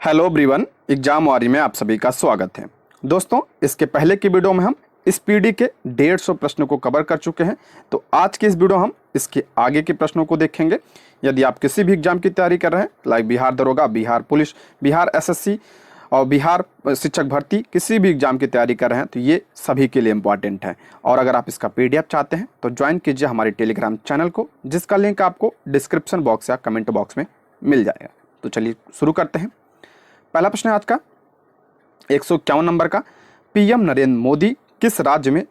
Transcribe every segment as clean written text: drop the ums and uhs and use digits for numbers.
Hello everyone, exam वारी में आप सभी का स्वागत है। दोस्तों, इसके पहले की वीडियो में हम इस पीडी के 150 प्रश्नों को कवर कर चुके हैं। तो आज की इस वीडियो हम इसके आगे के प्रश्नों को देखेंगे। यदि आप किसी भी एग्जाम की तैयारी कर रहे हैं, लाइक बिहार दरोगा, बिहार पुलिस, बिहार एसएससी और बिहार शिक्षक भर्ती, किसी भी एग्जाम की तैयारी कर रहे हैं तो ये सभी के लिए इंपॉर्टेंट है। और अगर आप इसका पीडीएफ चाहते हैं तो ज्वाइन कीजिए हमारे टेलीग्राम चैनल को, जिसका लिंक आपको डिस्क्रिप्शन बॉक्स या कमेंट बॉक्स में मिल जाएगा। तो चलिए शुरू करते हैं। पहला प्रश्न है आज का 151 नंबर का। पीएम नरेंद्र मोदी किस राज्य में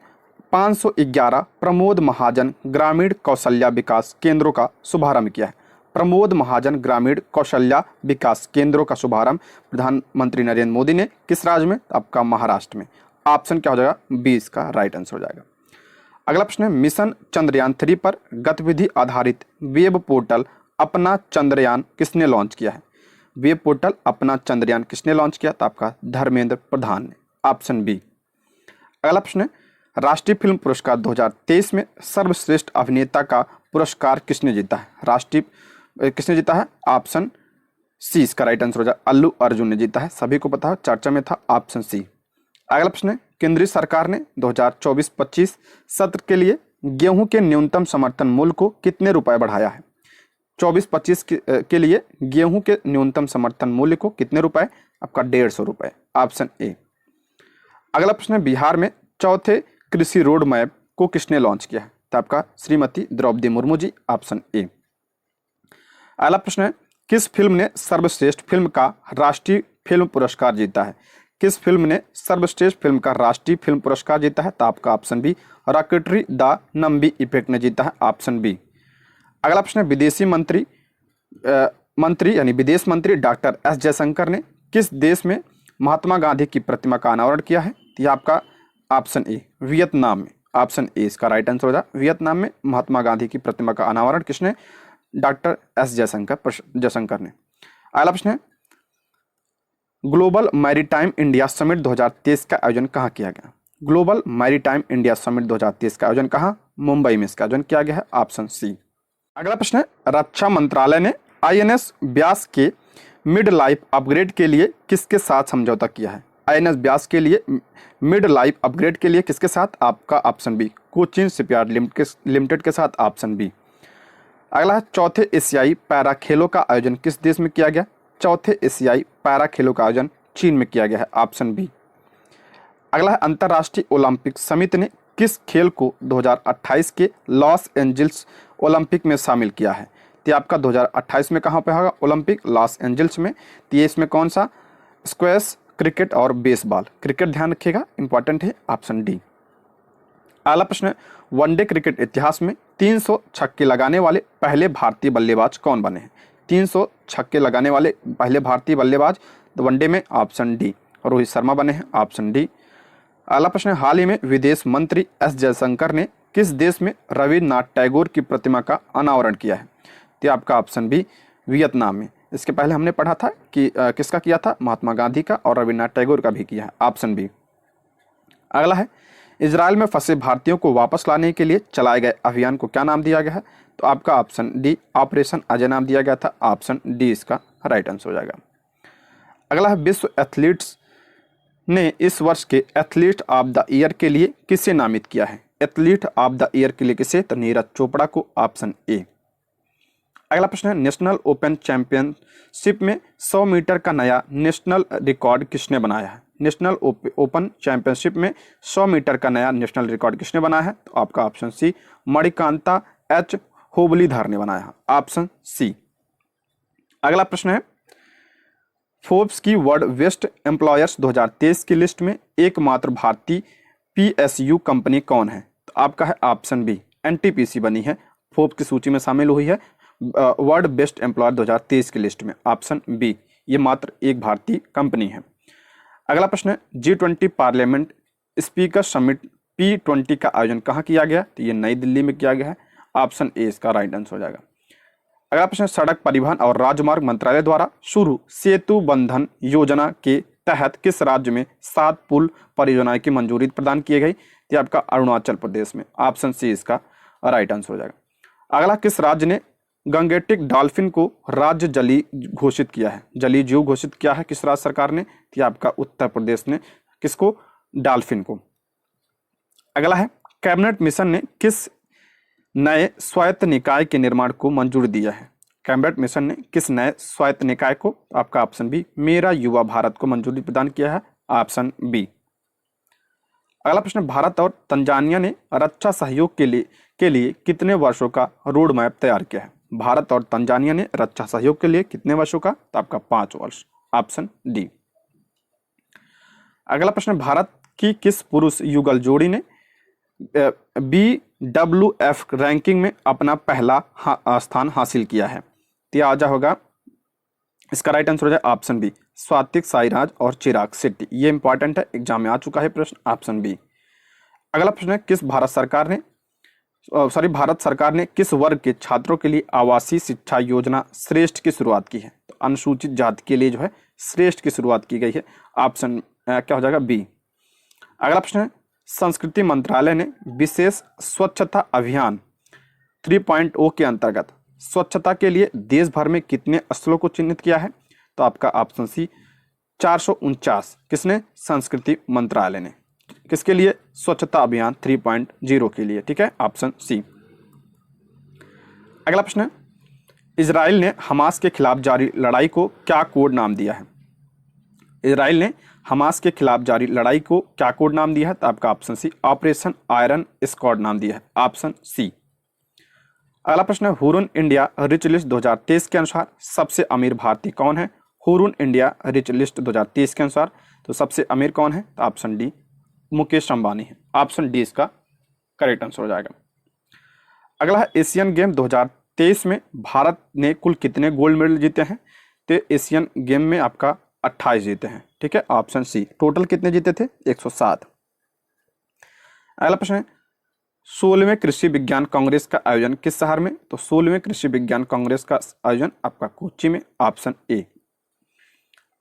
511 प्रमोद महाजन ग्रामीण कौशल्या विकास केंद्रों का शुभारंभ किया है? प्रमोद महाजन ग्रामीण कौशल्या विकास केंद्रों का शुभारंभ प्रधानमंत्री नरेंद्र मोदी ने किस राज्य में? आपका महाराष्ट्र में। ऑप्शन क्या हो जाएगा? 20 का राइट आंसर हो जाएगा। अगला प्रश्न है, मिशन चंद्रयान 3 पर गतिविधि आधारित वेब पोर्टल अपना चंद्रयान किसने लॉन्च किया है? वेब पोर्टल अपना चंद्रयान किसने लॉन्च किया? तो आपका धर्मेंद्र प्रधान ने। Option B. अगला प्रश्न है, राष्ट्रीय फिल्म पुरस्कार 2023 में सर्वश्रेष्ठ अभिनेता का पुरस्कार किसने जीता है? राष्ट्रीय किसने जीता है? ऑप्शन सी इसका राइट आंसर हो जाए, अल्लू अर्जुन ने जीता है। सभी को पता है, चर्चा में था। Option C. अगला प्रश्न है, केंद्रीय सरकार ने 2024-25 सत्र के लिए गेहूं के न्यूनतम समर्थन मूल्य को कितने रुपए बढ़ाया है? 24-25 के लिए गेहूं के न्यूनतम समर्थन मूल्य को कितने रुपए? आपका 150 रुपए। Option A. अगला प्रश्न है, बिहार में चौथे कृषि रोड मैप को किसने लॉन्च किया है? तो आपका श्रीमती द्रौपदी मुर्मू जी। Option A. अगला प्रश्न है, किस फिल्म ने सर्वश्रेष्ठ फिल्म का राष्ट्रीय फिल्म पुरस्कार जीता है? किस फिल्म ने सर्वश्रेष्ठ फिल्म का राष्ट्रीय फिल्म पुरस्कार जीता है? तो आपका option B, Rocketry the Nambi effect ने जीता है। Option B. अगला प्रश्न है, विदेशी मंत्री यानी विदेश मंत्री डॉक्टर एस जयशंकर ने किस देश में महात्मा गांधी की प्रतिमा का अनावरण किया है? तो यह आपका ऑप्शन ए, वियतनाम में। ऑप्शन ए इसका राइट आंसर हो जाए, वियतनाम में महात्मा गांधी की प्रतिमा का अनावरण किसने? डॉक्टर एस जयशंकर ने। अगला प्रश्न है, ग्लोबल मैरीटाइम इंडिया समिट 2023 का आयोजन कहाँ किया गया? ग्लोबल मैरीटाइम इंडिया समिट 2023 का आयोजन कहाँ? मुंबई में इसका आयोजन किया गया है। Option C. अगला प्रश्न है, रक्षा मंत्रालय ने आईएनएस व्यास के मिड लाइफ अपग्रेड के लिए किसके साथ समझौता किया है? आईएनएस व्यास के लिए मिड लाइफ अपग्रेड के लिए किसके साथ? आपका option B, Cochin shipyard limited के साथ। Option B. अगला है, चौथे एशियाई पैरा खेलों का आयोजन किस देश में किया गया? चौथे एशियाई पैरा खेलों का आयोजन चीन में किया गया है। Option B. अगला है, अंतर्राष्ट्रीय ओलंपिक समिति ने किस खेल को 2028 के लॉस एंजल्स ओलंपिक में शामिल किया है? तो आपका 2028 में कहाँ पे होगा ओलंपिक? लॉस एंजल्स में। तो ये इसमें कौन सा? स्क्वैश, क्रिकेट और बेसबॉल। क्रिकेट ध्यान रखिएगा, इंपॉर्टेंट है। Option D. अगला प्रश्न है, वनडे क्रिकेट इतिहास में 300 छक्के लगाने वाले पहले भारतीय बल्लेबाज कौन बने हैं? 300 छक्के लगाने वाले पहले भारतीय बल्लेबाज वनडे में। ऑप्शन डी, रोहित शर्मा बने हैं। Option D. अगला प्रश्न है, हाल ही में विदेश मंत्री एस जयशंकर ने किस देश में रविन्द्रनाथ टैगोर की प्रतिमा का अनावरण किया है? तो आपका ऑप्शन बी, वियतनाम में। इसके पहले हमने पढ़ा था कि किसका किया था? महात्मा गांधी का और रविन्द्रनाथ टैगोर का भी किया है। Option B. अगला है, इजराइल में फंसे भारतीयों को वापस लाने के लिए चलाए गए अभियान को क्या नाम दिया गया है? तो आपका ऑप्शन डी, ऑपरेशन अजय नाम दिया गया था। ऑप्शन डी इसका राइट आंसर हो जाएगा। अगला है, विश्व एथलीट्स ने इस वर्ष के एथलीट ऑफ द ईयर के लिए किसे नामित किया है? एथलीट ऑफ द ईयर के लिए किसे? तो नीरज चोपड़ा को। Option A. अगला प्रश्न है, नेशनल ओपन चैंपियनशिप में 100 मीटर का नया नेशनल रिकॉर्ड किसने बनाया है? नेशनल ओपन चैंपियनशिप में 100 मीटर का नया नेशनल रिकॉर्ड किसने बनाया है? तो आपका option C, Manikanta H Hoblidhar ने बनाया है। Option C. अगला प्रश्न है, फोर्ब्स की वर्ल्ड बेस्ट एम्प्लॉयर्स 2023 की लिस्ट में एकमात्र भारतीय पीएसयू कंपनी कौन है? तो आपका है ऑप्शन बी, एनटीपीसी बनी है, फोर्ब्स की सूची में शामिल हुई है वर्ल्ड बेस्ट एम्प्लॉयर 2023 की लिस्ट में। ऑप्शन बी, ये मात्र एक भारतीय कंपनी है। अगला प्रश्न है, G20 parliament speaker summit P20 का आयोजन कहाँ किया गया? तो ये नई दिल्ली में किया गया है। ऑप्शन ए इसका राइट आंसर हो जाएगा। अगला प्रश्न, सड़क परिवहन और राजमार्ग मंत्रालय द्वारा शुरू सेतु बंधन योजना के तहत किस राज्य में 7 पुल परियोजनाएं की मंजूरी प्रदान की गई? तो आपका अरुणाचल प्रदेश में। ऑप्शन सी इसका राइट आंसर हो जाएगा। अगला, किस राज्य ने गंगेटिक डॉल्फिन को राज्य जली घोषित किया है? जलीय जीव घोषित किया है किस राज्य सरकार ने? तो आपका उत्तर प्रदेश ने। किसको? डॉल्फिन को। अगला है, कैबिनेट मिशन ने किस नए स्वायत्त निकाय के निर्माण को मंजूरी दिया है? कैबिनेट मिशन ने किस नए स्वायत्त निकाय को? आपका ऑप्शन बी, मेरा युवा भारत को मंजूरी प्रदान किया है, ऑप्शन बी। अगला प्रश्न, भारत और तंजानिया ने रक्षा सहयोग के लिए कितने वर्षों का रोड मैप तैयार किया है? भारत और तंजानिया ने रक्षा सहयोग के लिए कितने वर्षों का? तो आपका 5 वर्ष, ऑप्शन डी। अगला प्रश्न, भारत की किस पुरुष युगल जोड़ी ने BWF रैंकिंग में अपना पहला स्थान हासिल किया है? तो आ जा होगा, इसका राइट आंसर हो जाए ऑप्शन बी, सात्विक साईराज और चिराग शेट्टी। ये इंपॉर्टेंट है, एग्जाम में आ चुका है प्रश्न, ऑप्शन बी। अगला प्रश्न है, भारत सरकार ने किस वर्ग के छात्रों के लिए आवासीय शिक्षा योजना श्रेष्ठ की शुरुआत की है? तो अनुसूचित जाति के लिए जो है श्रेष्ठ की शुरुआत की गई है, ऑप्शन क्या हो जाएगा? बी। अगला प्रश्न है, संस्कृति मंत्रालय ने विशेष स्वच्छता अभियान 3.0 के अंतर्गत स्वच्छता के लिए देश भर में कितने स्थलों को चिन्हित किया है? तो आपका ऑप्शन सी, 449। किसने? संस्कृति मंत्रालय ने। किसके लिए? स्वच्छता अभियान 3.0 के लिए, ठीक है, ऑप्शन सी। अगला प्रश्न है, इजराइल ने हमास के खिलाफ जारी लड़ाई को क्या कोड नाम दिया है? इजराइल ने हमास के खिलाफ जारी लड़ाई को क्या कोड नाम दिया है? तो आपका option C, Operation Iron Squad नाम दिया है, ऑप्शन सी। अगला प्रश्न है, हुरून इंडिया रिच लिस्ट 2023 के अनुसार सबसे अमीर भारतीय कौन है? हुरून इंडिया रिच लिस्ट 2023 के अनुसार तो सबसे अमीर कौन है? तो ऑप्शन डी, मुकेश अंबानी है, ऑप्शन डी इसका करेक्ट आंसर हो जाएगा। अगला है, एशियन गेम 2023 में भारत ने कुल कितने गोल्ड मेडल जीते हैं? तो एशियन गेम में आपका 28 जीते हैं, ठीक है, ऑप्शन सी। टोटल कितने जीते थे? 107। अगला प्रश्न है, 16वें कृषि विज्ञान कांग्रेस का आयोजन किस शहर में? तो 16वें कृषि विज्ञान कांग्रेस का आयोजन आपका कोच्चि में, ऑप्शन ए।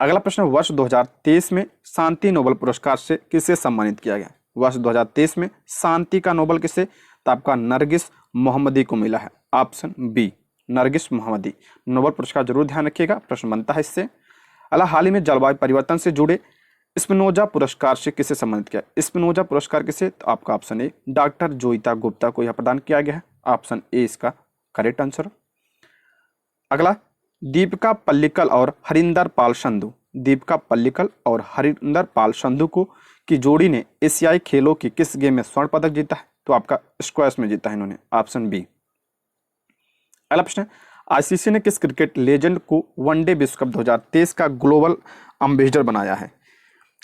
अगला प्रश्न, वर्ष 2023 में शांति नोबेल पुरस्कार से किसे सम्मानित किया गया? वर्ष 2023 में शांति का नोबेल किसे? तो आपका नरगिस मोहम्मदी को मिला है, ऑप्शन बी, नरगिस मोहम्मदी। नोबेल पुरस्कार जरूर ध्यान रखिएगा, प्रश्न बनता है इससे। अगला, हाल ही में जलवायु परिवर्तन से जुड़े स्पिनोजा पुरस्कार से किसे सम्मानित किया? स्पिनोजा पुरस्कार किसे? तो आपका ऑप्शन ए, डॉक्टर जोईता गुप्ता को यह प्रदान किया गया है, ऑप्शन ए इसका करेक्ट आंसर। अगला, दीपिका पल्लिकल और हरिंदर पाल संधू, दीपिका पल्लिकल और हरिंदर पाल संधू को की जोड़ी ने एशियाई खेलों की किस गेम में स्वर्ण पदक जीता है? तो आपका स्क्वैश में जीता है इन्होंने, ऑप्शन बी। अगला प्रश्न, आईसीसी ने किस क्रिकेट लेजेंड को वनडे विश्व कप 2023 का ग्लोबल एम्बेसडर बनाया है?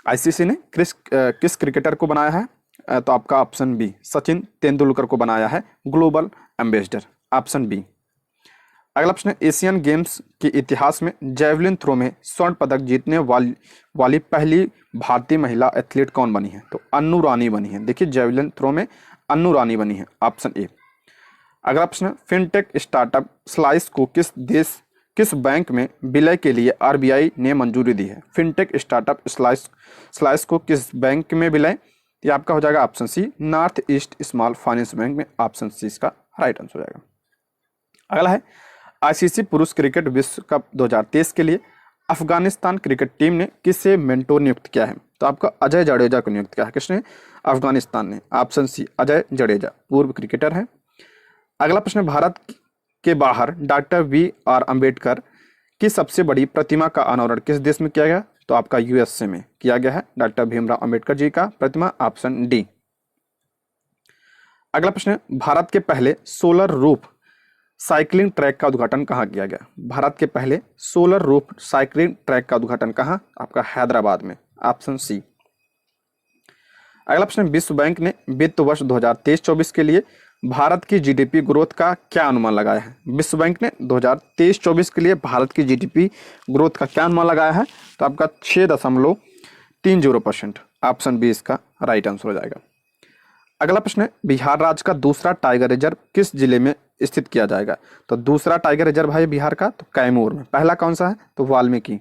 आईसीसी ने किस क्रिकेटर को बनाया है? तो आपका ऑप्शन बी, सचिन तेंदुलकर को बनाया है ग्लोबल एम्बेसडर, ऑप्शन बी। अगला प्रश्न, एशियन गेम्स के इतिहास में जैवलिन थ्रो में स्वर्ण पदक जीतने वाली पहली भारतीय महिला एथलीट कौन बनी है? तो अन्नू रानी बनी है। देखिए, जैवलिन थ्रो में अन्नू रानी बनी है, ऑप्शन ए। अगला प्रश्न, फिनटेक स्टार्टअप स्लाइस को किस बैंक में विलय के लिए आरबीआई ने मंजूरी दी है? फिनटेक स्टार्टअप स्लाइस को किस बैंक में विलय? ये आपका हो जाएगा option C, North East Small Finance Bank में, ऑप्शन सी इसका राइट आंसर हो जाएगा। अगला है, आईसीसी पुरुष क्रिकेट विश्व कप 2023 के लिए अफगानिस्तान क्रिकेट टीम ने किसे मेंटोर नियुक्त किया है? तो आपका अजय जडेजा को नियुक्त किया है। किसने? अफगानिस्तान ने, ऑप्शन सी, अजय जडेजा, पूर्व क्रिकेटर है। अगला प्रश्न, भारत के बाहर डॉक्टर BR अम्बेडकर की सबसे बड़ी प्रतिमा का अनावरण किस देश में किया गया? तो आपका यूएसए में किया गया है, डॉक्टर भीमराव अम्बेडकर जी का प्रतिमा, ऑप्शन डी। अगला प्रश्न, भारत के पहले सोलर रूफ साइकिलिंग ट्रैक का उद्घाटन कहाँ किया गया? भारत के पहले सोलर रूफ साइकिलिंग ट्रैक का उद्घाटन कहाँ? आपका हैदराबाद में, ऑप्शन सी। अगला प्रश्न, विश्व बैंक ने वित्त वर्ष 2023-24 के लिए भारत की जीडीपी ग्रोथ का क्या अनुमान लगाया है? विश्व बैंक ने 2023-24 के लिए भारत की जीडीपी ग्रोथ का क्या अनुमान लगाया है? तो आपका 6.30%, ऑप्शन बी इसका राइट आंसर हो जाएगा। अगला प्रश्न है, बिहार राज्य का दूसरा टाइगर रिजर्व किस जिले में स्थित किया जाएगा? तो दूसरा टाइगर रिजर्व है बिहार का, तो कैमूर में। पहला कौन सा है? तो वाल्मीकि।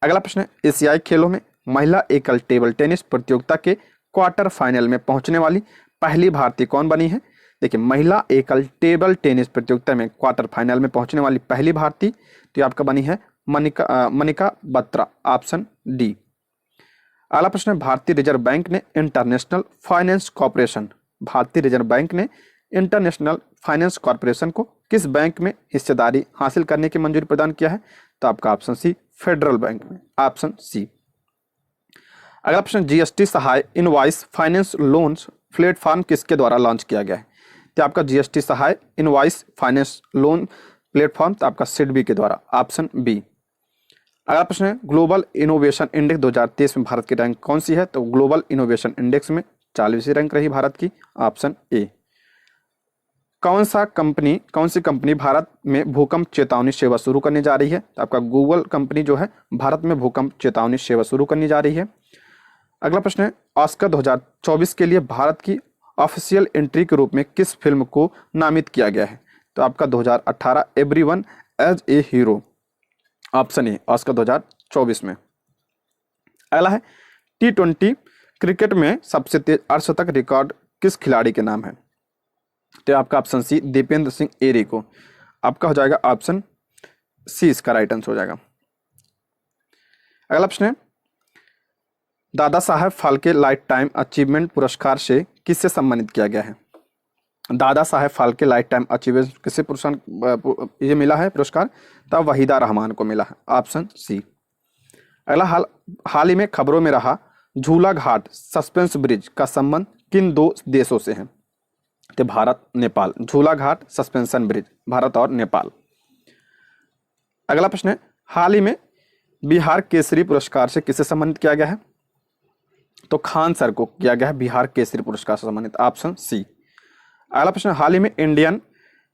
अगला प्रश्न है, एशियाई खेलों में महिला एकल टेबल टेनिस प्रतियोगिता के क्वार्टर फाइनल में पहुंचने वाली पहली भारतीय कौन बनी है? देखिए महिला एकल टेबल टेनिस प्रतियोगिता में क्वार्टर फाइनल में पहुंचने वाली पहली भारतीय तो ये आपका बनी है मनिका बत्रा, ऑप्शन डी। अगला प्रश्न है, भारतीय रिजर्व बैंक ने इंटरनेशनल फाइनेंस कॉर्पोरेशन, भारतीय रिजर्व बैंक ने इंटरनेशनल फाइनेंस कॉर्पोरेशन को किस बैंक में हिस्सेदारी हासिल करने की मंजूरी प्रदान किया है? तो आपका ऑप्शन सी, फेडरल बैंक में, ऑप्शन सी। अगला प्रश्न, जीएसटी सहाय इनवॉइस फाइनेंस लोन्स प्लेटफॉर्म किसके द्वारा लॉन्च किया गया है? तो आपका जीएसटी सहाय इनवॉइस फाइनेंस लोन प्लेटफॉर्म तो आपका सिडबी के द्वारा, ऑप्शन बी। अगला प्रश्न है, ग्लोबल इनोवेशन इंडेक्स 2023 में भारत की रैंक कौन सी है? तो ग्लोबल इनोवेशन इंडेक्स में 40वीं रैंक रही भारत की, ऑप्शन ए। कौन सी कंपनी भारत में भूकंप चेतावनी सेवा शुरू करने जा रही है? तो आपका गूगल कंपनी जो है भारत में भूकंप चेतावनी सेवा शुरू करने जा रही है। अगला प्रश्न है, ऑस्कर 2024 के लिए भारत की ऑफिशियल एंट्री के रूप में किस फिल्म को नामित किया गया है? तो आपका 2018 everyone is a hero, option A, Oscar 2024 में। अगला है, T20 क्रिकेट में सबसे तेज अर्धशतक रिकॉर्ड किस खिलाड़ी के नाम है? तो आपका ऑप्शन सी, दीपेंद्र सिंह एरी को, आपका हो जाएगा ऑप्शन सी, इसका राइट आंसर हो जाएगा। अगला प्रश्न है, Dada Saheb Phalke life time achievement पुरस्कार से किससे सम्मानित किया गया है? Dada Saheb Phalke life time achievement किससे पुरस्कार ये मिला है पुरस्कार? तब वहीदा रहमान को मिला है, ऑप्शन सी। अगला, हाल ही में खबरों में रहा झूला घाट सस्पेंस ब्रिज का संबंध किन दो देशों से है? तो भारत नेपाल, झूला घाट सस्पेंशन ब्रिज, भारत और नेपाल। अगला प्रश्न है, हाल ही में बिहार केसरी पुरस्कार से किसे सम्मानित किया गया है? तो खान सर को किया गया है बिहार केसरी पुरस्कार से सम्मानित, ऑप्शन सी। अगला प्रश्न, हाल ही में इंडियन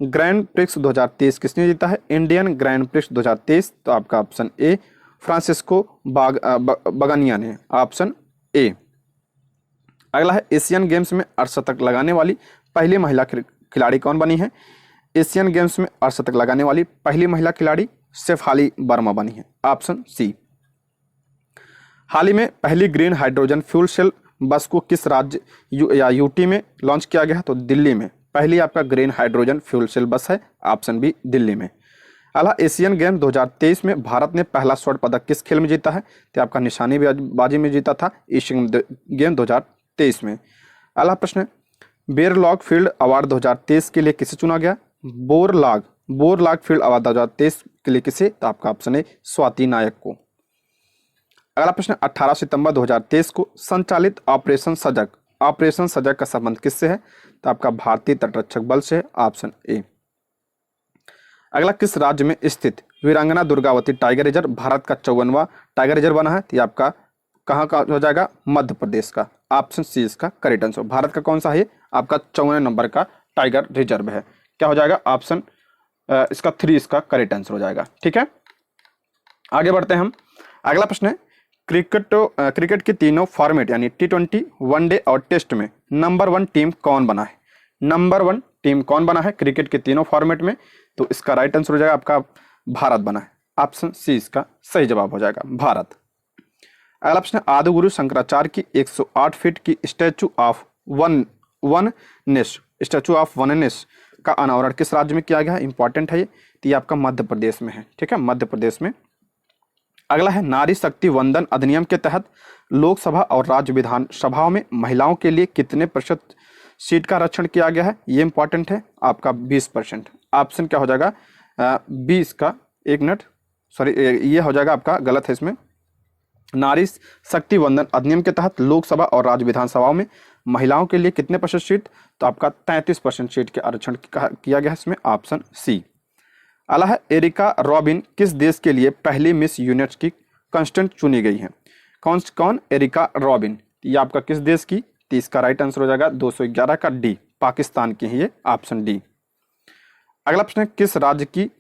ग्रैंड प्रिक्स 2023 किसने जीता है? इंडियन ग्रैंड प्रिक्स 2023 तो आपका ऑप्शन ए, फ्रांसिस्को बगानिया ने, ऑप्शन ए। अगला है, एशियन गेम्स में अर्धशतक लगाने वाली पहली महिला खिलाड़ी कौन बनी है? एशियन गेम्स में अर्धशतक लगाने वाली पहली महिला खिलाड़ी शेफाली वर्मा बनी है, ऑप्शन सी। हाल ही में पहली ग्रीन हाइड्रोजन फ्यूल सेल बस को किस राज्य या यूटी में लॉन्च किया गया? तो दिल्ली में पहली आपका ग्रीन हाइड्रोजन फ्यूल सेल बस है, ऑप्शन बी, दिल्ली में। अगला, एशियन गेम 2023 में भारत ने पहला स्वर्ण पदक किस खेल में जीता है? तो आपका निशानेबाजी में जीता था एशियन गेम 2023 में। अगला प्रश्न, बेरलॉग फील्ड अवार्ड 2023 के लिए किसे चुना गया? बोरलाग फील्ड अवार्ड 2023 के लिए किसे? तो आपका ऑप्शन है स्वाति नायक को। अगला प्रश्न, 18 सितंबर 2023 को संचालित ऑपरेशन सजग का संबंध किससे है? तो आपका भारतीय तटरक्षक बल से, ऑप्शन ए। अगला, किस राज्य में स्थित वीरांगना दुर्गावती टाइगर रिजर्व भारत का 54वां टाइगर रिजर्व बना है? तो ये आपका कहाँ का हो जाएगा? मध्य प्रदेश का, ऑप्शन सी इसका करेक्ट आंसर। भारत का कौन सा है? आपका 54 नंबर का टाइगर रिजर्व है, क्या हो जाएगा? ऑप्शन इसका 3 इसका करेक्ट आंसर हो जाएगा। ठीक है, आगे बढ़ते हैं हम। अगला प्रश्न है, क्रिकेट के तीनों फॉर्मेट यानी T20, वनडे और टेस्ट में नंबर 1 टीम कौन बना है? नंबर 1 टीम कौन बना है क्रिकेट के तीनों फॉर्मेट में? तो इसका राइट आंसर हो जाएगा आपका भारत बना है, ऑप्शन सी इसका सही जवाब हो जाएगा, भारत। अगला प्रश्न, आदिगुरु शंकराचार्य की 108 फीट की स्टैचू ऑफ वननेस का अनावरण किस राज्य में किया गया है? इंपॉर्टेंट है ये, तो ये आपका मध्य प्रदेश में है। ठीक है, मध्य प्रदेश में। अगला है, नारी शक्ति वंदन अधिनियम के तहत लोकसभा और राज्य विधानसभाओं में महिलाओं के लिए कितने प्रतिशत सीट का आरक्षण किया गया है? ये इंपॉर्टेंट है, आपका 20%, ऑप्शन क्या हो जाएगा? 20 का, एक मिनट, सॉरी ये हो जाएगा आपका गलत है इसमें। नारी शक्ति वंदन अधिनियम के तहत लोकसभा और राज्य विधानसभाओं में महिलाओं के लिए कितने प्रतिशत सीट? तो आपका 33% सीट के आरक्षण किया गया है इसमें, ऑप्शन सी। अगला है, एरिका रॉबिन किस देश के लिए पहली मिस यूनिवर्स की कंस्टेंट चुनी गई है? कौन? एरिका रॉबिन, ये आपका किस देश की? 30 का राइट आंसर हो जाएगा 211 का डी, पाकिस्तान की है ये, ऑप्शन डी। अगला प्रश्न है, किस राज्य की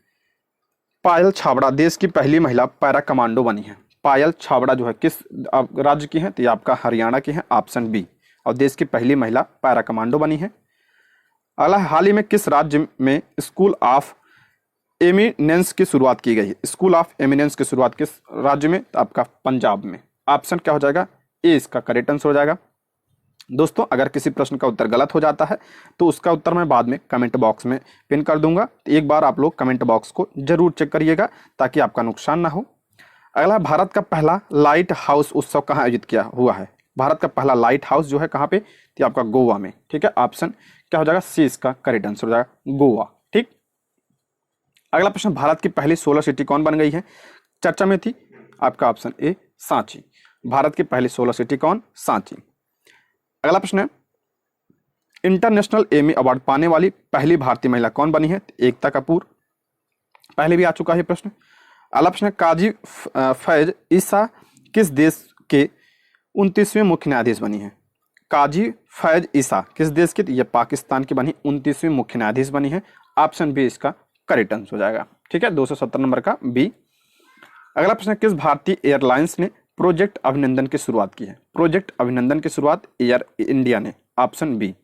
पायल छाबड़ा देश की पहली महिला पैरा कमांडो बनी है? पायल छाबड़ा जो है किस राज्य की है? तो ये आपका हरियाणा की है, ऑप्शन बी, और देश की पहली महिला पैरा कमांडो बनी है। अगला, हाल ही में किस राज्य में स्कूल ऑफ एमिनेंस की शुरुआत की गई है? स्कूल ऑफ एमिनेंस की शुरुआत किस राज्य में? तो आपका पंजाब में, ऑप्शन क्या हो जाएगा? ए इसका करेक्ट आंसर हो जाएगा। दोस्तों अगर किसी प्रश्न का उत्तर गलत हो जाता है तो उसका उत्तर मैं बाद में कमेंट बॉक्स में पिन कर दूंगा। तो एक बार आप लोग कमेंट बॉक्स को जरूर चेक करिएगा ताकि आपका नुकसान ना हो। अगला, भारत का पहला लाइट हाउस उत्सव कहाँ आयोजित किया हुआ है? भारत का पहला लाइट हाउस जो है कहाँ पे? तो आपका गोवा में। ठीक है, ऑप्शन क्या हो जाएगा? सी इसका करेक्ट आंसर हो जाएगा, गोवा। ठीक। अगला प्रश्न, भारत की पहली सोलर सिटी कौन बन गई है? चर्चा में थी, आपका ऑप्शन ए सांची। भारत की पहली सोलर सिटी कौन? सांची। अगला प्रश्न है, इंटरनेशनल एमी अवार्ड पाने वाली पहली भारतीय महिला कौन बनी है? एकता कपूर। पहले भी आ चुका है प्रश्न। अगला प्रश्न, काजी फैज ईसा किस देश के 29वें मुख्य न्यायाधीश बनी है? काजी फैज ईसा किस देश की? ये पाकिस्तान की बनी 29वीं मुख्य न्यायाधीश बनी है। ऑप्शन बी इसका करेक्ट आंसर हो जाएगा। ठीक है, 270 नंबर का बी। अगला प्रश्न, किस भारतीय एयरलाइंस ने प्रोजेक्ट अभिनंदन की शुरुआत की है? प्रोजेक्ट अभिनंदन की शुरुआत एयर इंडिया ने। Option B.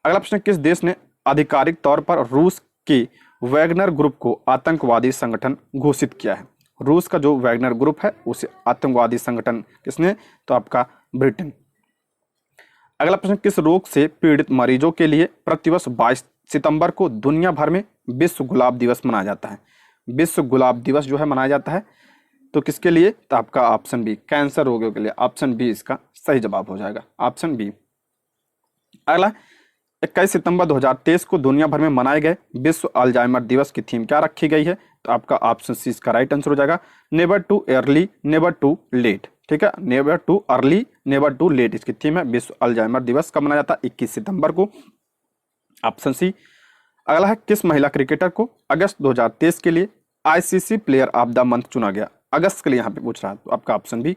अगला प्रश्न, किस देश ने आधिकारिक तौर पर रूस की वैगनर ग्रुप को आतंकवादी संगठन घोषित किया है? रूस का जो वैगनर ग्रुप है उसे आतंकवादी संगठन किसने? तो आपका ब्रिटेन। अगला प्रश्न, किस रोग से पीड़ित मरीजों के लिए प्रतिवर्ष 22 सितंबर को दुनिया भर में विश्व गुलाब दिवस मनाया जाता है? विश्व गुलाब दिवस जो है मनाया जाता है तो किसके लिए? तो आपका ऑप्शन बी, कैंसर रोगियों के लिए। ऑप्शन बी इसका सही जवाब हो जाएगा, ऑप्शन बी। अगला, 21 सितंबर 2023 को दुनिया भर में मनाए गए विश्व अल्जाइमर दिवस की थीम क्या रखी गई है? तो आपका ऑप्शन सी इसका राइट आंसर हो जाएगा, never too early never too late. ठीक है, never too early never too late इसकी थीम है। विश्व अल्जाइमर दिवस कब मनाया जाता है? 21 सितंबर को। Option C. अगला है, किस महिला क्रिकेटर को अगस्त 2023 के लिए ICC player of the month चुना गया? अगस्त के लिए यहाँ पे पूछ रहा है तो आपका ऑप्शन बी,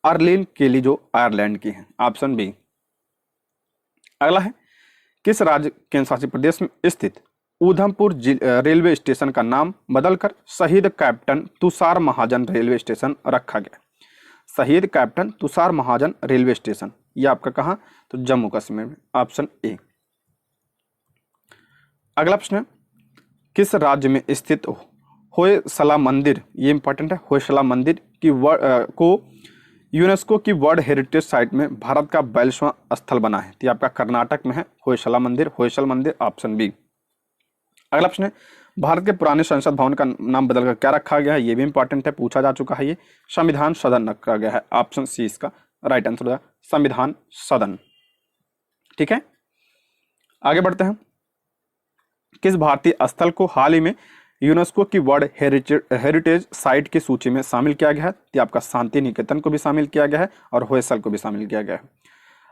अर्लिन केली जो आयरलैंड की है। Option B. अगला है, किस राज्य केंद्र शासित प्रदेश में स्थित उधमपुर रेलवे स्टेशन का नाम बदलकर शहीद कैप्टन तुषार महाजन रेलवे स्टेशन रखा गया? शहीद कैप्टन तुषार महाजन रेलवे स्टेशन, यह आपका कहाँ? तो जम्मू कश्मीर में। Option A. अगला प्रश्न है, किस राज्य में स्थित होयसला मंदिर, ये इंपॉर्टेंट है, होयसला मंदिर की को यूनेस्को की वर्ल्ड हेरिटेज साइट में भारत का 42वां स्थल बना है? तो आपका कर्नाटक में है होयसला मंदिर, होयसल मंदिर। Option B. अगला प्रश्न है, भारत के पुराने संसद भवन का नाम बदलकर क्या रखा गया है? ये भी इंपॉर्टेंट है, पूछा जा चुका है, ये संविधान सदन रखा गया है। ऑप्शन सी इसका राइट आंसर होगा, संविधान सदन। ठीक है, आगे बढ़ते हैं। किस भारतीय स्थल को हाल ही में यूनेस्को की वर्ल्ड हेरिटेज साइट की सूची में शामिल किया गया है? तो आपका शांति निकेतन को भी शामिल किया गया है और होयसल को भी शामिल किया गया है।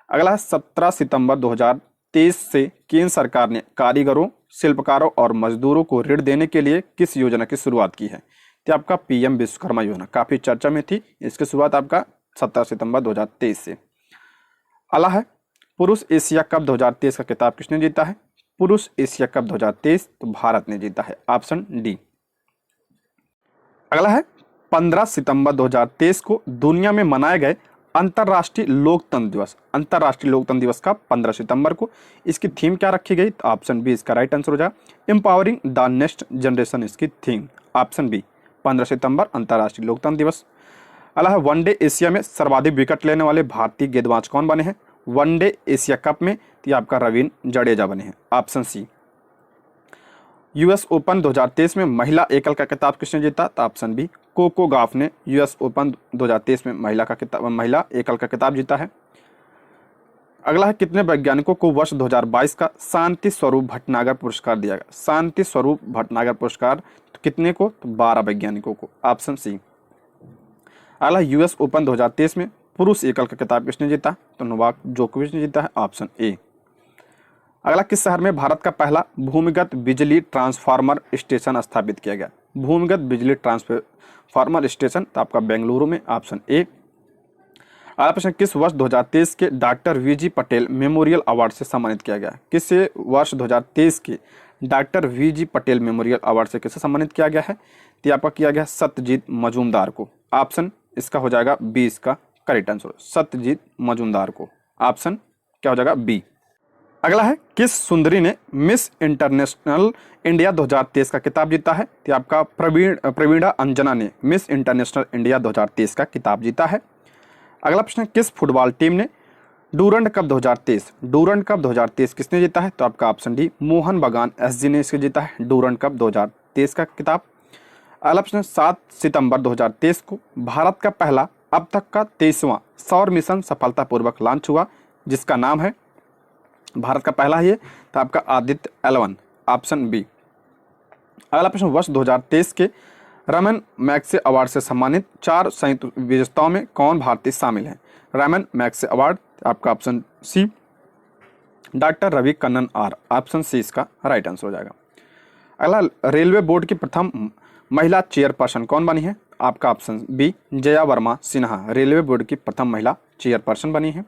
अगला है, 17 सितंबर 2023 से केंद्र सरकार ने कारीगरों, शिल्पकारों और मजदूरों को ऋण देने के लिए किस योजना की शुरुआत की है? तो आपका पीएम विश्वकर्मा योजना काफी चर्चा में थी, इसकी शुरुआत आपका 17 सितंबर 2023 से। अगला है, पुरुष एशिया कप 2023 का खिताब किसने जीता है? पुरुष एशिया कप 2023 तो भारत ने जीता है। Option D. अगला है, 15 सितंबर 2023 को दुनिया में मनाए गए अंतर्राष्ट्रीय लोकतंत्र दिवस। अंतर्राष्ट्रीय लोकतंत्र दिवस का 15 सितंबर को इसकी थीम क्या रखी गई? तो ऑप्शन बी इसका राइट आंसर हो जाएगा, एम्पावरिंग द नेक्स्ट जनरेशन इसकी थीम। ऑप्शन बी, 15 सितंबर अंतर्राष्ट्रीय लोकतंत्र दिवस। अगला है, वनडे एशिया में सर्वाधिक विकेट लेने वाले भारतीय गेंदबाज कौन बने हैं? वनडे एशिया कप में तो आपका रवींद्र जडेजा बने हैं। Option C. यूएस ओपन 2023 में महिला एकल का खिताब किसने जीता? तो ऑप्शन बी, कोको गॉफ ने यूएस ओपन 2023 में महिला एकल का खिताब जीता है। अगला है, कितने वैज्ञानिकों को वर्ष 2022 का शांति स्वरूप भटनागर पुरस्कार दिया गया? शांति स्वरूप भटनागर पुरस्कार कितने को? तो 12 वैज्ञानिकों को। Option C. अगला, यूएस ओपन 2023 में पुरुष एकल का खिताब किसने जीता? तो नोवाक जोकोविच ने जीता है। Option A. अगला, किस शहर में भारत का पहला भूमिगत बिजली ट्रांसफार्मर स्टेशन स्थापित किया गया? भूमिगत बिजली ट्रांसफार्मर स्टेशन तो आपका बेंगलुरु में। Option A. अगला प्रश्न, किस वर्ष 2023 के doctor VG Patel memorial award से सम्मानित किया गया? किस वर्ष 2023 के doctor VG Patel memorial award से किसे सम्मानित किया गया है? तो आपका किया गया सत्यजीत मजूमदार को। ऑप्शन इसका हो जाएगा बी इसका करेक्ट आंसर, सत्यजीत मजूमदार को। ऑप्शन क्या हो जाएगा? बी। अगला है, किस सुंदरी ने मिस इंटरनेशनल इंडिया 2023 का खिताब जीता है? तो आपका प्रवीणा अंजना ने मिस इंटरनेशनल इंडिया 2023 का खिताब जीता है। अगला प्रश्न, किस फुटबॉल टीम ने डूरंड कप 2023, डूरंड कप 2023 किसने जीता है? तो आपका ऑप्शन डी मोहन बगान एसजी ने इसको जीता है, डूरंड कप 2023 का किताब। अगला प्रश्न, 7 सितंबर 2023 को भारत का पहला अब तक का 23वां सौर मिशन सफलतापूर्वक लॉन्च हुआ, जिसका नाम है, भारत का पहला है ये, तो आपका आदित्य L1, ऑप्शन बी। अगला प्रश्न, वर्ष 2023 के रमन मैग्सेसे अवार्ड से सम्मानित 4 संयुक्त विजेताओं में कौन भारतीय शामिल है? रमन मैग्सेसे अवार्ड, आपका option C doctor Ravi Kannan R, option C इसका राइट आंसर हो जाएगा। अगला, रेलवे बोर्ड की प्रथम महिला चेयरपर्सन कौन बनी है? आपका option B Jaya Varma Sinha, railway board की प्रथम महिला चेयरपर्सन बनी है।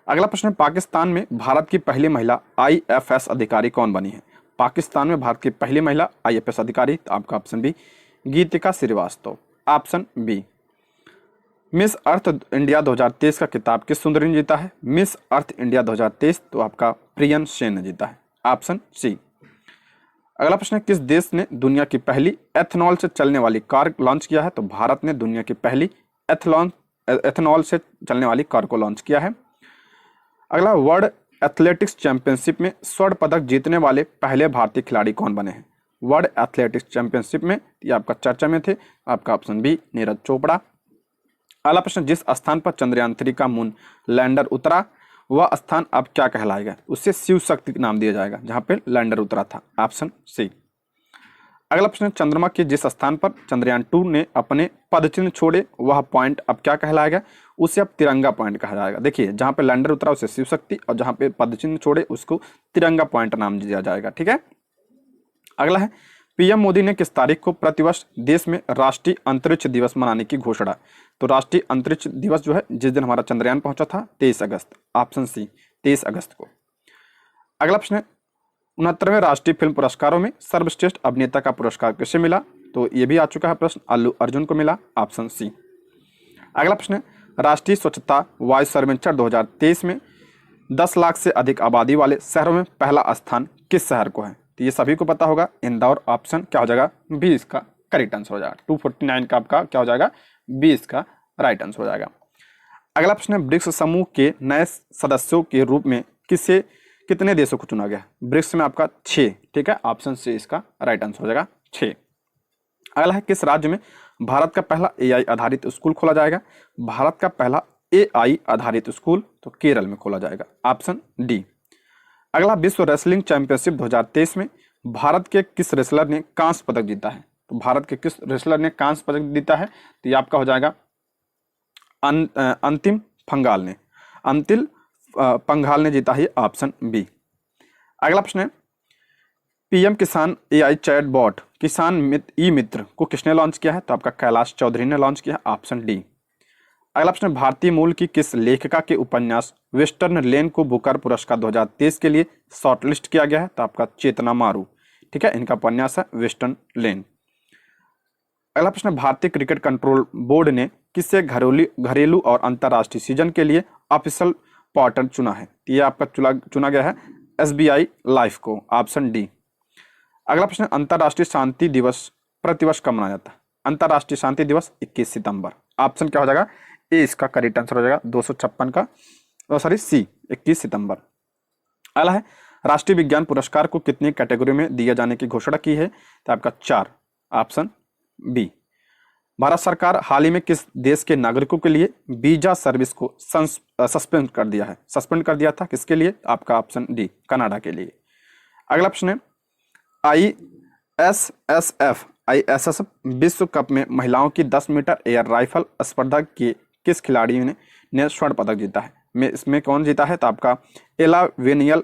अगला प्रश्न, पाकिस्तान में भारत की पहली महिला IFS अधिकारी कौन बनी है? पाकिस्तान में भारत की पहली महिला IFS अधिकारी, तो आपका ऑप्शन बी गीतिका Srivastava, option B. Miss Earth India 2023 का किताब किस सुंदरी ने जीता है? मिस अर्थ इंडिया 2023 तो आपका प्रियन सेन ने जीता है, ऑप्शन सी। अगला प्रश्न है, किस देश ने दुनिया की पहली एथनॉल से चलने वाली कार लॉन्च किया है? तो भारत ने दुनिया की पहली एथनॉल से चलने वाली कार को लॉन्च किया है। अगला, वर्ल्ड एथलेटिक्स चैंपियनशिप में स्वर्ण पदक जीतने वाले पहले भारतीय खिलाड़ी कौन बने हैं? वर्ल्ड एथलेटिक्स चैंपियनशिप में ये आपका चर्चा में थे, आपका ऑप्शन बी नीरज चोपड़ा। अगला प्रश्न, जिस स्थान पर चंद्रयान 3 का मून लैंडर उतरा वह स्थान अब क्या कहलाएगा? उससे शिव शक्ति नाम दिया जाएगा जहां पे लैंडर उतरा था, ऑप्शन सी। अगला प्रश्न, चंद्रमा के जिस स्थान पर चंद्रयान 2 ने अपने पदचिन्ह छोड़े वह पॉइंट अब क्या कहलाएगा? उसे अब तिरंगा पॉइंट कहा जाएगा। देखिए, जहां पे लैंडर उतरा उसे शिव शक्ति और जहां पे पदचिन्ह छोड़े उसको तिरंगा पॉइंट नाम दिया जाएगा, ठीक है। अगला है, पीएम मोदी ने किस तारीख को प्रतिवर्ष देश में राष्ट्रीय अंतरिक्ष दिवस मनाने की घोषणा? तो राष्ट्रीय अंतरिक्ष दिवस जो है जिस दिन हमारा चंद्रयान पहुंचा था 23 अगस्त, ऑप्शन सी 23 अगस्त को। अगला प्रश्न है, 69वें राष्ट्रीय फिल्म पुरस्कारों में सर्वश्रेष्ठ अभिनेता का पुरस्कार किसे मिला? तो ये भी आ चुका है प्रश्न, अल्लू अर्जुन को मिला, ऑप्शन सी। अगला प्रश्न है, राष्ट्रीय स्वच्छता वायु सर्वेक्षण 2023 में 10 लाख से अधिक आबादी वाले शहरों में पहला स्थान किस शहर को है? तो ये सभी को पता होगा, इंदौर, ऑप्शन क्या हो जाएगा? बी इसका करेक्ट आंसर हो जाएगा। 249 का आपका क्या हो जाएगा? बी इसका राइट आंसर हो जाएगा। अगला प्रश्न है, ब्रिक्स समूह के नए सदस्यों के रूप में कितने देशों को चुना गया? ब्रिक्स में आपका 6, ठीक है, ऑप्शन सी इसका राइट आंसर हो जाएगा 6। अगला है, किस राज्य में भारत का पहला AI आधारित स्कूल खोला जाएगा? भारत का पहला AI आधारित स्कूल तो केरल में खोला जाएगा, ऑप्शन डी। अगला, विश्व रेसलिंग चैंपियनशिप 2023 में भारत के किस रेसलर ने कांस्य पदक जीता है? तो भारत के किस रेसलर ने कांस्य पदक जीता है? तो ये आपका हो जाएगा अंतिम पंघाल ने, अंतिम पंघाल ने जीता है, ऑप्शन बी। अगला प्रश्न है, पीएम किसान AI चैटबॉट किसान ई मित्र को किसने लॉन्च किया है? तो आपका कैलाश चौधरी ने लॉन्च किया, ऑप्शन डी। अगला प्रश्न, भारतीय मूल की किस लेखिका के उपन्यास वेस्टर्न लेन को बुकर पुरस्कार 2023 के लिए शॉर्टलिस्ट किया गया है? तो आपका चेतना मारू, ठीक है, इनका उपन्यास है वेस्टर्न लेन। अगला प्रश्न, भारतीय क्रिकेट कंट्रोल बोर्ड ने किससे घरेलू और अंतर्राष्ट्रीय सीजन के लिए ऑफिशियल पार्टनर चुना है? ये आपका चुना गया है SBI लाइफ को, ऑप्शन डी। अगला प्रश्न, अंतर्राष्ट्रीय शांति दिवस प्रतिवर्ष कब मनाया जाता है? अंतर्राष्ट्रीय शांति दिवस 21 सितंबर, ऑप्शन क्या हो जाएगा? ए इसका करेक्ट आंसर हो जाएगा 256 का, सी 21 सितंबर। अगला है, राष्ट्रीय विज्ञान पुरस्कार को कितनी कैटेगरी में दिए जाने की घोषणा की है? तो आपका 4, ऑप्शन बी। भारत सरकार हाल ही में किस देश के नागरिकों के लिए वीजा सर्विस को सस्पेंड कर दिया है? सस्पेंड कर दिया था किसके लिए? आपका ऑप्शन डी, कनाडा के लिए। अगला प्रश्न है, ISSF विश्व कप में महिलाओं की 10 मीटर एयर राइफल स्पर्धा के किस खिलाड़ी ने स्वर्ण पदक जीता है? इसमें कौन जीता है? तो आपका एला वेनियल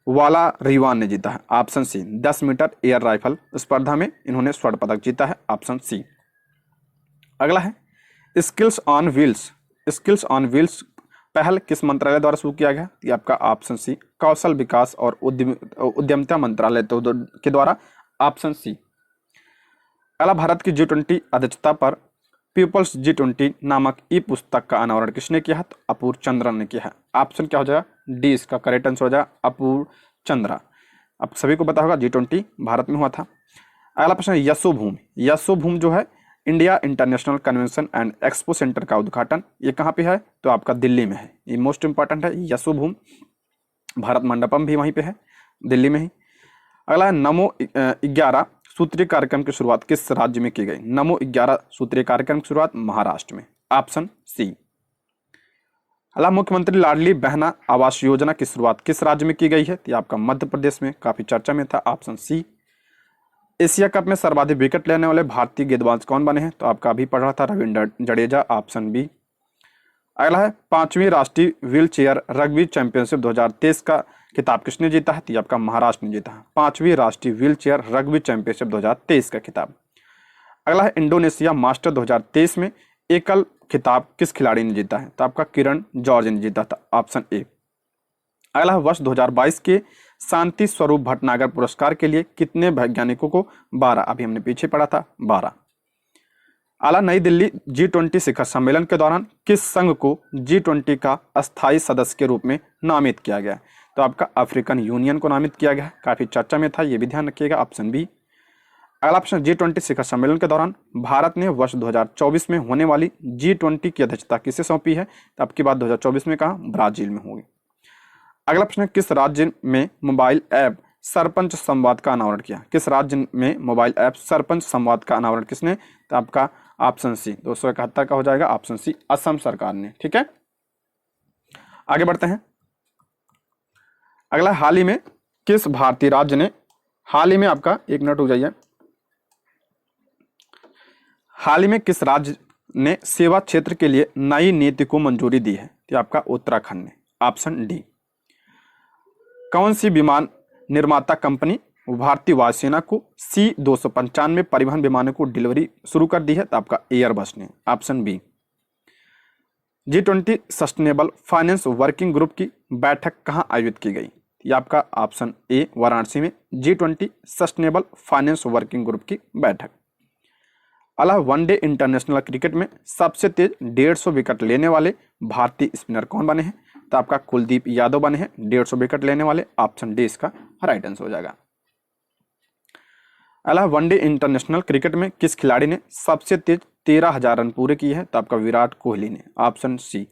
वाला रिवान ने जीता है, option C. 10 metre air rifle स्पर्धा में इन्होंने स्वर्ण पदक जीता है, ऑप्शन सी। अगला है, स्किल्स ऑन व्हील्स पहल किस मंत्रालय द्वारा शुरू किया गया? ये आपका ऑप्शन सी, कौशल विकास और उद्यमिता मंत्रालय के द्वारा, ऑप्शन सी। अगला, भारत की G20 अध्यक्षता पर पीपल्स G20 नामक ई पुस्तक का अनावरण किसने किया है? तो अपूर्व चंद्रन ने किया है, ऑप्शन क्या हो जाएगा? डी इसका करेक्ट आंसर हो जाएगा, अपूर्व चंद्रा। अब सभी को पता होगा G20 भारत में हुआ था। अगला प्रश्न, यशोभूम जो है India international convention and expo centre का उद्घाटन ये कहाँ पे है? तो आपका दिल्ली में है। ये मोस्ट इंपॉर्टेंट है। यशोभूम भारत मंडपम भी वहीं पे है, दिल्ली में ही। अगला है नमो 11 सूत्रीय कार्यक्रम की शुरुआत किस राज्य में की गई? नमो 11 सूत्रीय कार्यक्रम की शुरुआत महाराष्ट्र में, ऑप्शन सी। अगला मुख्यमंत्री लाडली बहना आवास योजना की शुरुआत किस राज्य में की गई है? तो आपका मध्य प्रदेश में, काफी चर्चा में था, ऑप्शन सी। एशिया कप में सर्वाधिक विकेट लेने वाले भारतीय गेंदबाज कौन बने हैं? तो आपका अभी पढ़ रहा था, रविंद्र जडेजा, ऑप्शन बी। अगला है 5वीं राष्ट्रीय व्हील चेयर रग्बी चैंपियनशिप 2023 का खिताब किसने जीता है? तो आपका महाराष्ट्र ने जीता है, 5वीं राष्ट्रीय व्हील चेयर रग्बी चैंपियनशिप 2023 का खिताब। अगला है इंडोनेशिया मास्टर 2023 में एकल खिताब किस खिलाड़ी ने जीता है? तो आपका किरण जॉर्ज ने जीता था, ऑप्शन ए। अगला है वर्ष 2022 के शांति स्वरूप भटनागर पुरस्कार के लिए कितने वैज्ञानिकों को? 12, अभी हमने पीछे पढ़ा था 12। आला नई दिल्ली G20 शिखर सम्मेलन के दौरान किस संघ को G20 का अस्थायी सदस्य के रूप में नामित किया गया? तो आपका अफ्रीकन यूनियन को नामित किया गया, काफी चर्चा में था, ये भी ध्यान रखिएगा, ऑप्शन बी। अगला ऑप्शन G20 शिखर सम्मेलन के दौरान भारत ने वर्ष 2024 में होने वाली G20 की अध्यक्षता किसे सौंपी है? तो आपकी बात 2024 में कहा, ब्राजील में होगी। अगला प्रश्न, किस राज्य में मोबाइल ऐप सरपंच संवाद का अनावरण किया? किस राज्य में मोबाइल ऐप सरपंच संवाद का अनावरण किसने? तो आपका ऑप्शन सी, 271 का हो जाएगा, ऑप्शन सी, असम सरकार ने। ठीक है, आगे बढ़ते हैं। अगला, हाल ही में किस भारतीय राज्य ने, हाल ही में आपका, एक मिनट हो जाइए, हाल ही में किस राज्य ने सेवा क्षेत्र के लिए नई नीति को मंजूरी दी है? तो आपका उत्तराखंड ने, ऑप्शन डी। कौन सी विमान निर्माता कंपनी भारतीय वायुसेना को C-295 परिवहन विमानों को डिलीवरी शुरू कर दी है? तो आपका एयरबस ने, option B. G20 sustainable finance working group की बैठक कहां आयोजित की गई? ये आपका ऑप्शन ए, वाराणसी में, G20 sustainable finance working group की बैठक। अला वनडे इंटरनेशनल क्रिकेट में सबसे तेज 150 विकेट लेने वाले भारतीय स्पिनर कौन बने हैं? तो आपका कुलदीप यादव बने हैं 150 विकेट लेने वाले, ऑप्शन डी इसका राइट आंसर हो जाएगा। अला वनडे इंटरनेशनल क्रिकेट में किस खिलाड़ी ने सबसे तेज 13,000 रन पूरे किए हैं? तो आपका विराट कोहली ने, ऑप्शन सी।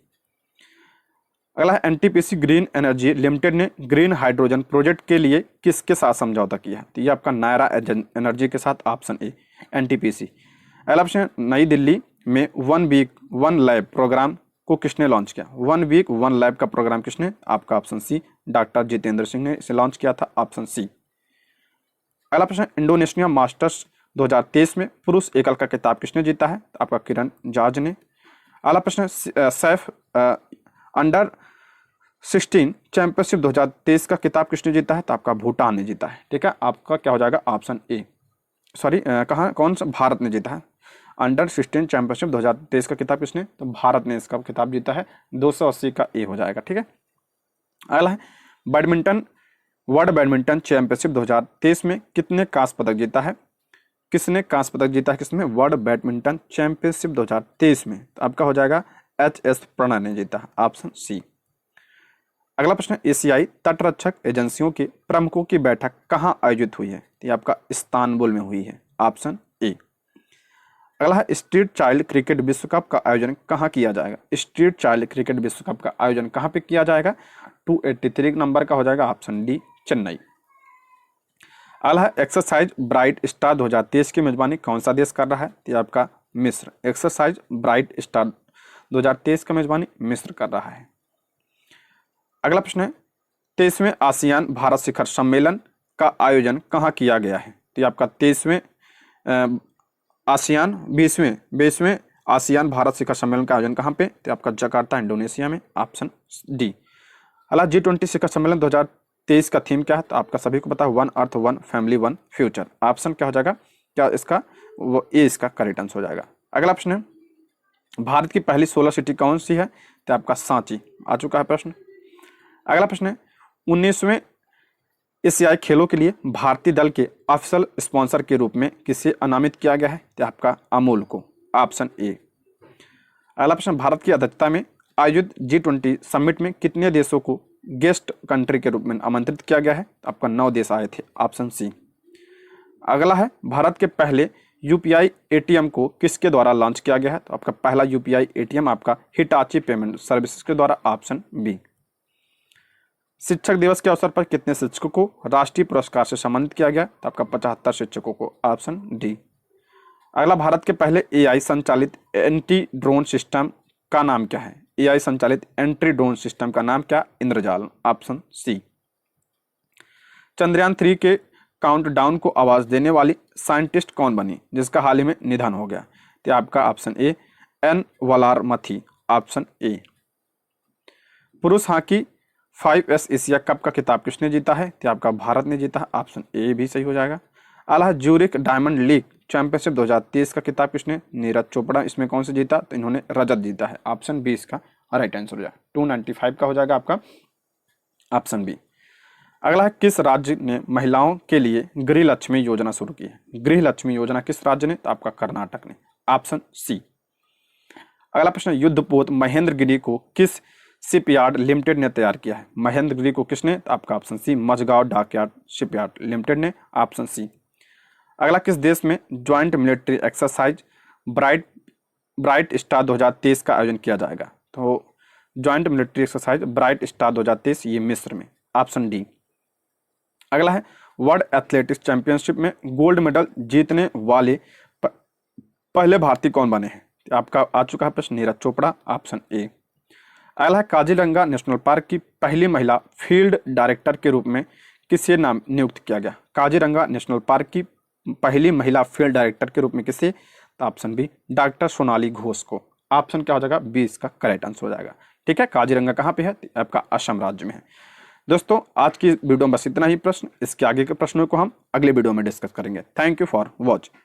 अगला है एनटीपीसी ग्रीन एनर्जी लिमिटेड ने ग्रीन हाइड्रोजन प्रोजेक्ट के लिए किसके साथ समझौता किया है? तो ये आपका नायरा एनर्जी के साथ, ऑप्शन ए, एनटीपीसी। अगला ऑप्शन, नई दिल्ली में 1 वीक 1 लैब प्रोग्राम को किसने लॉन्च किया? 1 वीक 1 लैब का प्रोग्राम किसने? आपका option C, doctor Jitendra Singh ने इसे लॉन्च किया था, ऑप्शन सी। अगला प्रश्न, इंडोनेशिया मास्टर्स 2023 में पुरुष एकल का खिताब किसने जीता है? तो आपका किरण जॉर्ज ने। अगला प्रश्न, सैफ अंडर 16 चैंपियनशिप 2023 का खिताब किसने जीता है? तो आपका भूटान ने जीता है। ठीक है, आपका क्या हो जाएगा, ऑप्शन ए, सॉरी, कहाँ, कौन सा, भारत ने जीता है। अंडर 16 चैंपियनशिप 2023 का खिताब किसने? तो भारत ने इसका खिताब जीता है, 280 का ए हो जाएगा। ठीक है, अगला है बैडमिंटन, वर्ल्ड बैडमिंटन चैंपियनशिप 2023 में कितने कांस्य पदक जीता है? किसने कांस्य पदक जीता है किसमें? वर्ल्ड बैडमिंटन चैंपियनशिप 2023 में। तो आपका हो जाएगा HS प्रणय ने जीता है, ऑप्शन सी। अगला प्रश्न, एशियाई तटरक्षक एजेंसियों के प्रमुखों की बैठक कहां आयोजित हुई है? तो ये आपका इस्तांबुल में हुई है, ऑप्शन ए। अगला है स्ट्रीट चाइल्ड क्रिकेट विश्व कप का आयोजन कहां किया जाएगा? स्ट्रीट चाइल्ड क्रिकेट विश्व कप का आयोजन कहां पे किया जाएगा? 283 नंबर का हो जाएगा, ऑप्शन डी, चेन्नई। अगला है एक्सरसाइज ब्राइट स्टार 2023 की मेजबानी कौन सा देश कर रहा है? तो आपका मिस्र। एक्सरसाइज ब्राइट स्टार 2023 की मेजबानी मिस्र कर रहा है। अगला प्रश्न है 23वें आसियान भारत शिखर सम्मेलन का आयोजन कहाँ किया गया है? तो आपका 23वें आसियान 20वें आसियान भारत शिखर सम्मेलन का आयोजन कहाँ पे? तो आपका जकार्ता इंडोनेशिया में, ऑप्शन डी। अगला G20 शिखर सम्मेलन 2023 का थीम क्या है? तो आपका सभी को पता है, 1 अर्थ 1 फैमिली 1 फ्यूचर, ऑप्शन क्या हो जाएगा, क्या इसका, वो ए इसका करेक्ट आंसर हो जाएगा। अगला प्रश्न है भारत की पहली सोलर सिटी कौन सी है? तो आपका सांची, आ चुका है प्रश्न। अगला प्रश्न है 19वें एशियाई खेलों के लिए भारतीय दल के ऑफिशियल स्पॉन्सर के रूप में किसे नामित किया गया है? तो आपका अमूल को, ऑप्शन ए। अगला प्रश्न, भारत की अध्यक्षता में आयोजित G20 समिट में कितने देशों को गेस्ट कंट्री के रूप में आमंत्रित किया गया है? तो आपका 9 देश आए थे, ऑप्शन सी। अगला है भारत के पहले यूपीआई एटीएम को किसके द्वारा लॉन्च किया गया है? तो आपका पहला यूपीआई एटीएम आपका हिटाची पेमेंट सर्विसेज के द्वारा, ऑप्शन बी। शिक्षक दिवस के अवसर पर कितने शिक्षकों को राष्ट्रीय पुरस्कार से सम्मानित किया गया? तो आपका 75 शिक्षकों को, ऑप्शन डी। अगला, भारत के पहले एआई संचालित एंटी ड्रोन सिस्टम का नाम क्या है? एआई संचालित एंटी ड्रोन सिस्टम का नाम क्या? इंद्रजाल, ऑप्शन सी। चंद्रयान 3 के काउंटडाउन को आवाज देने वाली साइंटिस्ट कौन बनी जिसका हाल ही में निधन हो गया? तो आपका option A N Valarmathi, option A. पुरुष हॉकी 5S एशिया कप का खिताब किसने जीता है? तो आपका भारत ने जीता है, ऑप्शन ए भी सही हो जाएगा। अगला, ज्यूरिख डायमंड लीग चैंपियनशिप 2023 का खिताब किसने? नीरज चोपड़ा। इसमें कौन से जीता? तो इन्होंने रजत जीता है, ऑप्शन बी इसका राइट आंसर हो जाएगा। 295 का हो जाएगा आपका, ऑप्शन बी। अगला है, किस राज्य ने महिलाओं के लिए गृह लक्ष्मी योजना शुरू की है? गृह लक्ष्मी योजना किस राज्य ने? तो आपका कर्नाटक ने, ऑप्शन सी। अगला प्रश्न, युद्धपोत महेंद्रगिरी को किस शिपयार्ड लिमिटेड ने तैयार किया है? महेंद्रगिरी को किसने? तो आपका option C, Mazagon dockyard shipyard limited ने, ऑप्शन सी। अगला, किस देश में joint military exercise Bright Star 2023 का आयोजन किया जाएगा? तो joint military exercise Bright Star 2023 ये मिस्र में, ऑप्शन डी। अगला है, वर्ल्ड एथलेटिक्स चैंपियनशिप में गोल्ड मेडल जीतने वाले पहले भारतीय कौन बने हैं? आपका आ चुका है प्रश्न, नीरज चोपड़ा, ऑप्शन ए। अगला है, काजीरंगा नेशनल पार्क की पहली महिला फील्ड डायरेक्टर के रूप में किसे नाम नियुक्त किया गया? काजीरंगा नेशनल पार्क की पहली महिला फील्ड डायरेक्टर के रूप में किसे? तो option B, doctor Sonali Ghosh को, ऑप्शन क्या हो जाएगा? बी इसका करेक्ट आंसर हो जाएगा। ठीक है, काजीरंगा कहाँ पे है? आपका असम राज्य में है। दोस्तों, आज की वीडियो में बस इतना ही प्रश्न, इसके आगे के प्रश्नों को हम अगले वीडियो में डिस्कस करेंगे। Thank you for watching.